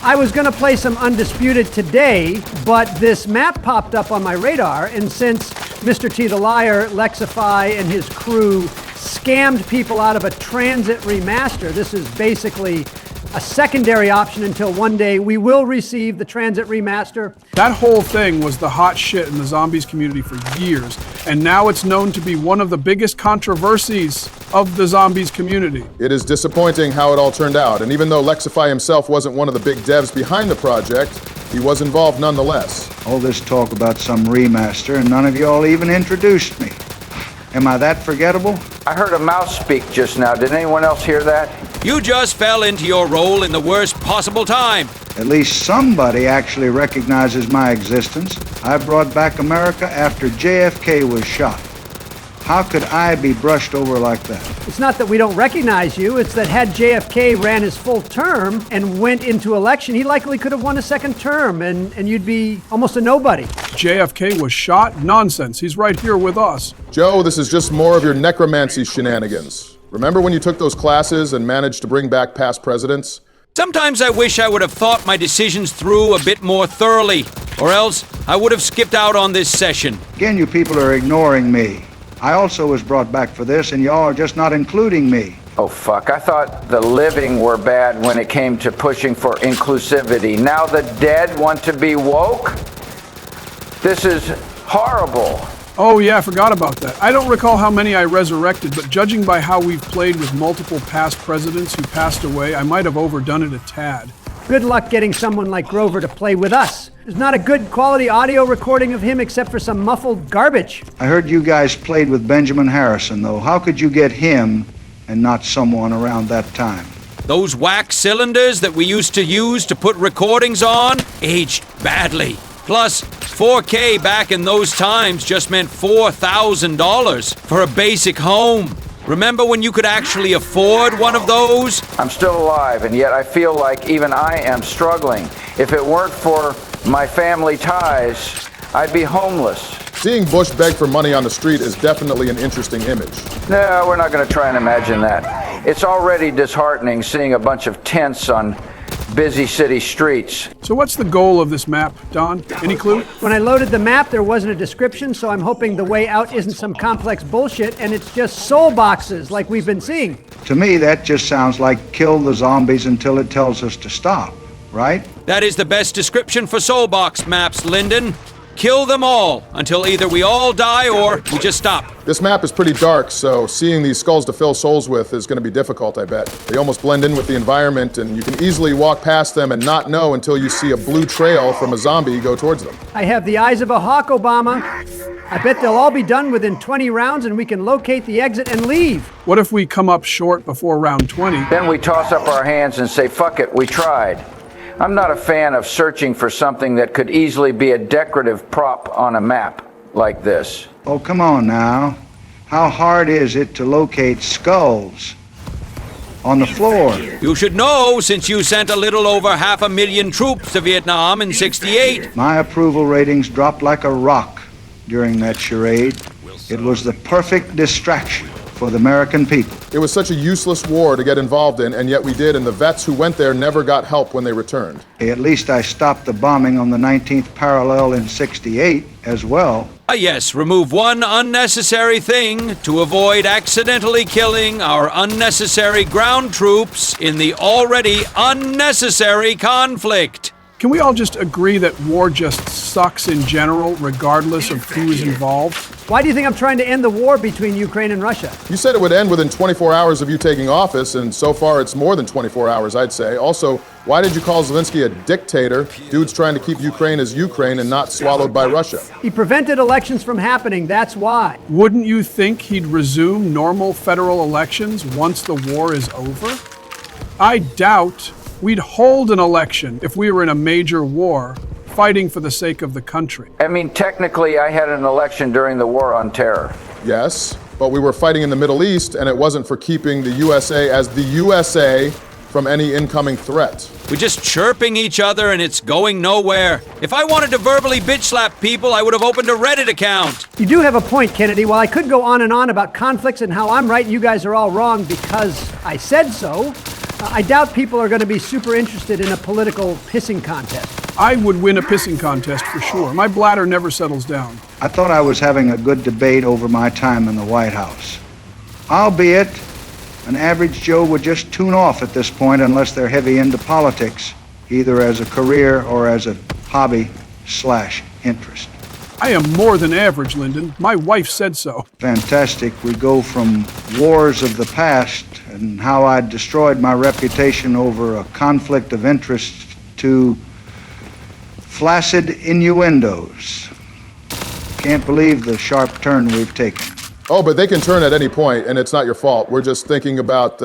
I was going to play some Undisputed today, but this map popped up on my radar, and since Mr. T the Liar, Lexify, and his crew scammed people out of a Transit remaster, this is basically a secondary option until one day we will receive the Transit remaster. That whole thing was the hot shit in the Zombies community for years, and now it's known to be one of the biggest controversies of the Zombies community. It is disappointing how it all turned out, and even though Lexify himself wasn't one of the big devs behind the project, he was involved nonetheless. All this talk about some remaster, and none of y'all even introduced me. Am I that forgettable? I heard a mouse speak just now. Did anyone else hear that? You just fell into your role in the worst possible time. At least somebody actually recognizes my existence. I brought back America after JFK was shot. How could I be brushed over like that? It's not that we don't recognize you, it's that had JFK ran his full term and went into election, he likely could have won a second term, and you'd be almost a nobody. JFK was shot? Nonsense. He's right here with us. Joe, this is just more of your necromancy shenanigans. Remember when you took those classes and managed to bring back past presidents? Sometimes I wish I would have thought my decisions through a bit more thoroughly, or else I would have skipped out on this session. Again, you people are ignoring me. I also was brought back for this, and y'all are just not including me. Oh, fuck. I thought the living were bad when it came to pushing for inclusivity. Now the dead want to be woke? This is horrible. Oh yeah, I forgot about that. I don't recall how many I resurrected, but judging by how we've played with multiple past presidents who passed away, I might have overdone it a tad. Good luck getting someone like Grover to play with us. There's not a good quality audio recording of him except for some muffled garbage. I heard you guys played with Benjamin Harrison, though. How could you get him and not someone around that time? Those wax cylinders that we used to use to put recordings on aged badly. Plus, 4K back in those times just meant $4,000 for a basic home. Remember when you could actually afford one of those? I'm still alive, and yet I feel like even I am struggling. If it weren't for my family ties, I'd be homeless. Seeing Bush beg for money on the street is definitely an interesting image. No, we're not going to try and imagine that. It's already disheartening seeing a bunch of tents on busy city streets. So what's the goal of this map, Don? Any clue? When I loaded the map, there wasn't a description, so I'm hoping the way out isn't some complex bullshit and it's just soul boxes like we've been seeing. To me, that just sounds like kill the zombies until it tells us to stop, right? That is the best description for Soulbox maps, Lyndon. Kill them all until either we all die or we just stop. This map is pretty dark, so seeing these skulls to fill souls with is going to be difficult, I bet. They almost blend in with the environment, and you can easily walk past them and not know until you see a blue trail from a zombie go towards them. I have the eyes of a hawk, Obama. I bet they'll all be done within 20 rounds and we can locate the exit and leave. What if we come up short before round 20? Then we toss up our hands and say, fuck it, we tried. I'm not a fan of searching for something that could easily be a decorative prop on a map like this. Oh, come on now. How hard is it to locate skulls on the floor? You should know since you sent a little over 500,000 troops to Vietnam in '68. My approval ratings dropped like a rock during that charade. It was the perfect distraction for the American people. It was such a useless war to get involved in, and yet we did, and the vets who went there never got help when they returned. At least I stopped the bombing on the 19th parallel in '68 as well. Yes, remove one unnecessary thing to avoid accidentally killing our unnecessary ground troops in the already unnecessary conflict. Can we all just agree that war just sucks in general, regardless of who is involved? Why do you think I'm trying to end the war between Ukraine and Russia? You said it would end within 24 hours of you taking office, and so far it's more than 24 hours, I'd say. Also, why did you call Zelensky a dictator? Dude's trying to keep Ukraine as Ukraine and not swallowed by Russia. He prevented elections from happening, that's why. Wouldn't you think he'd resume normal federal elections once the war is over? I doubt we'd hold an election if we were in a major war, fighting for the sake of the country. I mean, technically, I had an election during the War on Terror. Yes, but we were fighting in the Middle East, and it wasn't for keeping the USA as the USA from any incoming threat. We're just chirping each other and it's going nowhere. If I wanted to verbally bitch slap people, I would have opened a Reddit account. You do have a point, Kennedy. While I could go on and on about conflicts and how I'm right and you guys are all wrong because I said so, I doubt people are going to be super interested in a political pissing contest. I would win a pissing contest for sure. My bladder never settles down. I thought I was having a good debate over my time in the White House. Albeit, an average Joe would just tune off at this point unless they're heavy into politics, either as a career or as a hobby/interest. I am more than average, Lyndon. My wife said so. Fantastic. We go from wars of the past and how I destroyed my reputation over a conflict of interest to flaccid innuendos. Can't believe the sharp turn we've taken. Oh, but they can turn at any point, and it's not your fault. We're just thinking about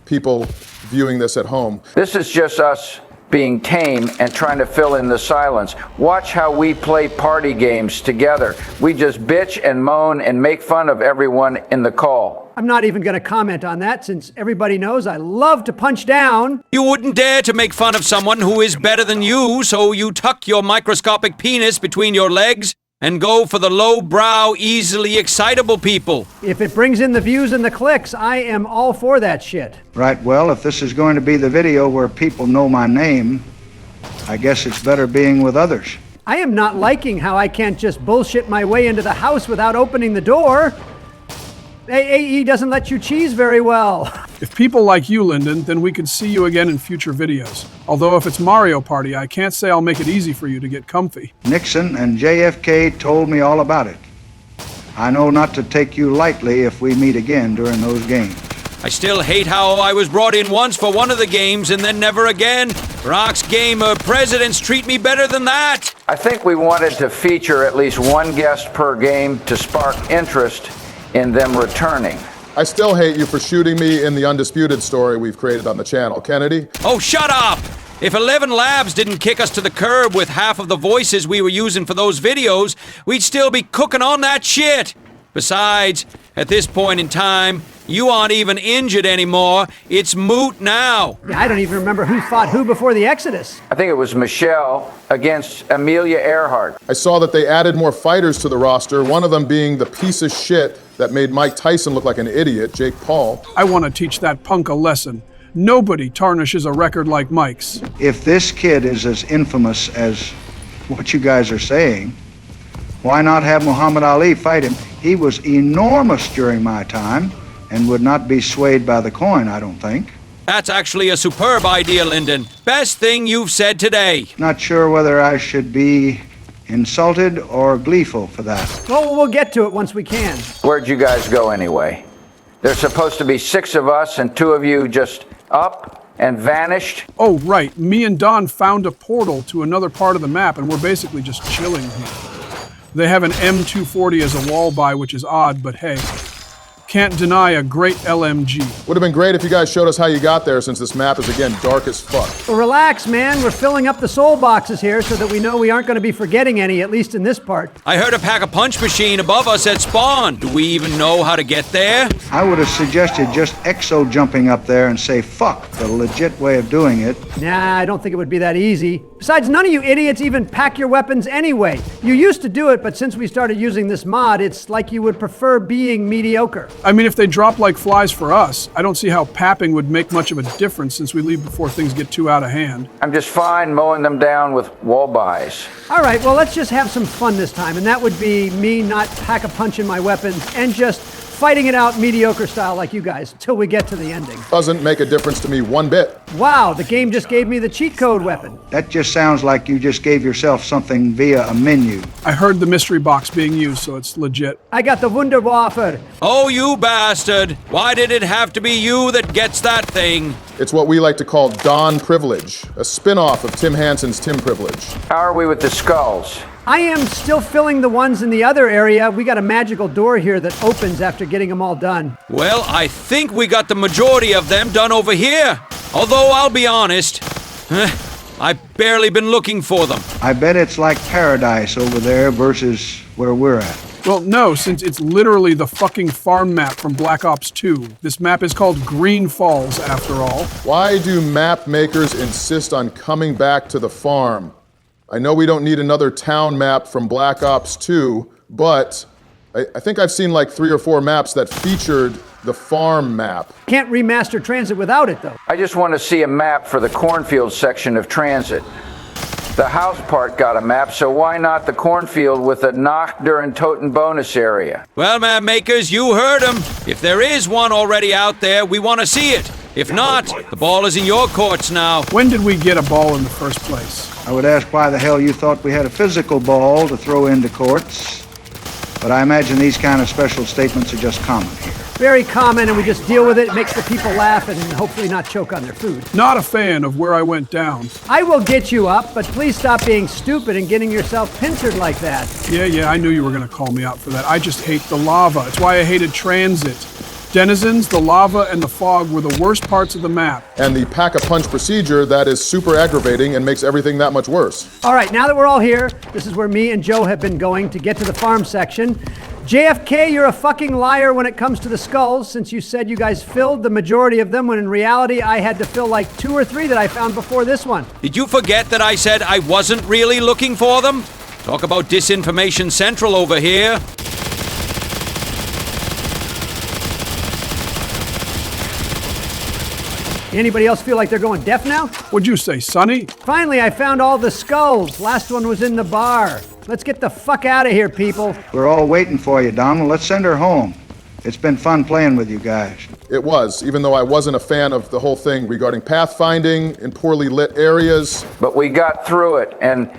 people viewing this at home. This is just us being tame and trying to fill in the silence. Watch how we play party games together. We just bitch and moan and make fun of everyone in the call. I'm not even going to comment on that since everybody knows I love to punch down. You wouldn't dare to make fun of someone who is better than you, so you tuck your microscopic penis between your legs and go for the low-brow, easily excitable people. If it brings in the views and the clicks, I am all for that shit. Right, well, if this is going to be the video where people know my name, I guess it's better being with others. I am not liking how I can't just bullshit my way into the house without opening the door. AAE doesn't let you cheese very well. If people like you, Lyndon, then we could see you again in future videos. Although if it's Mario Party, I can't say I'll make it easy for you to get comfy. Nixon and JFK told me all about it. I know not to take you lightly if we meet again during those games. I still hate how I was brought in once for one of the games and then never again. Rocks gamer presidents treat me better than that. I think we wanted to feature at least one guest per game to spark interest in them returning. I still hate you for shooting me in the Undisputed story we've created on the channel. Kennedy? Oh, shut up! If 11 Labs didn't kick us to the curb with half of the voices we were using for those videos, we'd still be cooking on that shit. Besides, at this point in time, you aren't even injured anymore. It's moot now. Yeah, I don't even remember who fought who before the Exodus. I think it was Michelle against Amelia Earhart. I saw that they added more fighters to the roster, one of them being the piece of shit that made Mike Tyson look like an idiot, Jake Paul. I want to teach that punk a lesson. Nobody tarnishes a record like Mike's. If this kid is as infamous as what you guys are saying, why not have Muhammad Ali fight him? He was enormous during my time and would not be swayed by the coin, I don't think. That's actually a superb idea, Lyndon. Best thing you've said today. Not sure whether I should be insulted or gleeful for that. Well, we'll get to it once we can. Where'd you guys go anyway? There's supposed to be 6 of us and 2 of you just up and vanished. Oh, right. Me and Don found a portal to another part of the map, and we're basically just chilling here. They have an M240 as a wall by, which is odd, but hey. Can't deny a great LMG. Would have been great if you guys showed us how you got there, since this map is, again, dark as fuck. Well, relax, man. We're filling up the soul boxes here so that we know we aren't going to be forgetting any, at least in this part. I heard a pack-a-punch machine above us at spawn. Do we even know how to get there? I would have suggested just exo jumping up there and say fuck, the legit way of doing it. Nah, I don't think it would be that easy. Besides, none of you idiots even pack your weapons anyway. You used to do it, but since we started using this mod, it's like you would prefer being mediocre. I mean, if they drop like flies for us, I don't see how papping would make much of a difference since we leave before things get too out of hand. I'm just fine mowing them down with wall buys. All right, well, let's just have some fun this time, and that would be me not pack-a-punching my weapons and just fighting it out mediocre style like you guys till we get to the ending. Doesn't make a difference to me one bit. Wow, the game just gave me the cheat code weapon. That just sounds like you just gave yourself something via a menu. I heard the mystery box being used, so it's legit. I got the Wunderwaffe. Oh, you bastard! Why did it have to be you that gets that thing? It's what we like to call Don Privilege, a spin-off of Tim Hansen's Tim Privilege. How are we with the skulls? I am still filling the ones in the other area. We got a magical door here that opens after getting them all done. Well, I think we got the majority of them done over here. Although, I'll be honest, I've barely been looking for them. I bet it's like paradise over there versus where we're at. Well, no, since it's literally the fucking farm map from Black Ops 2. This map is called Green Falls, after all. Why do map makers insist on coming back to the farm? I know we don't need another town map from Black Ops 2, but I think I've seen like 3 or 4 maps that featured the farm map. Can't remaster Transit without it, though. I just want to see a map for the cornfield section of Transit. The house part got a map, so why not the cornfield with a Nachter and Toten bonus area? Well, map makers, you heard him. If there is one already out there, we want to see it. If not, the ball is in your courts now. When did we get a ball in the first place? I would ask why the hell you thought we had a physical ball to throw into courts. But I imagine these kind of special statements are just common here. Very common, and we just deal with it. It makes the people laugh and hopefully not choke on their food. Not a fan of where I went down. I will get you up, but please stop being stupid and getting yourself pincered like that. Yeah, I knew you were going to call me out for that. I just hate the lava. It's why I hated Transit. Denizens, the lava, and the fog were the worst parts of the map. And the pack-a-punch procedure, that is super aggravating and makes everything that much worse. All right, now that we're all here, this is where me and Joe have been going to get to the farm section. JFK, you're a fucking liar when it comes to the skulls, since you said you guys filled the majority of them, when in reality I had to fill like 2 or 3 that I found before this one. Did you forget that I said I wasn't really looking for them? Talk about disinformation central over here. Anybody else feel like they're going deaf now? What'd you say, Sonny? Finally, I found all the skulls. Last one was in the bar. Let's get the fuck out of here, people. We're all waiting for you, Donald. Let's send her home. It's been fun playing with you guys. It was, even though I wasn't a fan of the whole thing regarding pathfinding in poorly lit areas. But we got through it, and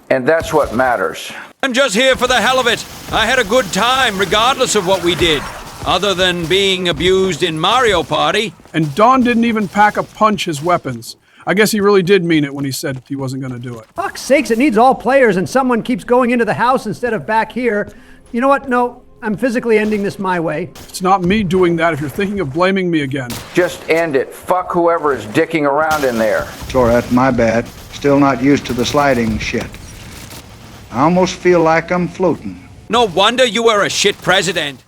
that's what matters. I'm just here for the hell of it. I had a good time regardless of what we did. Other than being abused in Mario Party. And Don didn't even pack a punch his weapons. I guess he really did mean it when he said he wasn't going to do it. Fuck's sakes, it needs all players and someone keeps going into the house instead of back here. You know what? No, I'm physically ending this my way. It's not me doing that if you're thinking of blaming me again. Just end it. Fuck whoever is dicking around in there. Sure, that's my bad. Still not used to the sliding shit. I almost feel like I'm floating. No wonder you were a shit president.